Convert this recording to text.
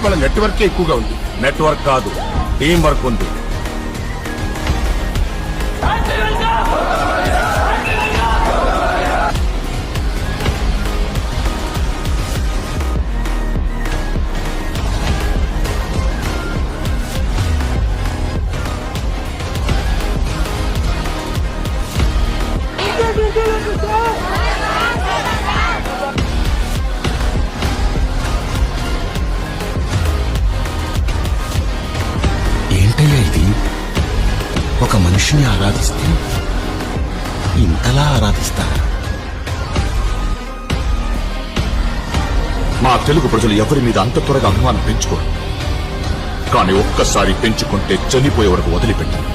వాళ్ళ నెట్వర్కే ఎక్కువగా ఉంది. నెట్వర్క్ కాదు, టీం వర్క్ ఉంది. ఏంటయ్యా ఇది? ఒక మనిషిని ఆరాధిస్తే ఇంతలా ఆరాధిస్తారా? మా తెలుగు ప్రజలు ఎవరి మీద అంత త్వరగా అభిమానం పెంచుకోరు, కానీ ఒక్కసారి పెంచుకుంటే చనిపోయే వరకు వదిలిపెట్టారు.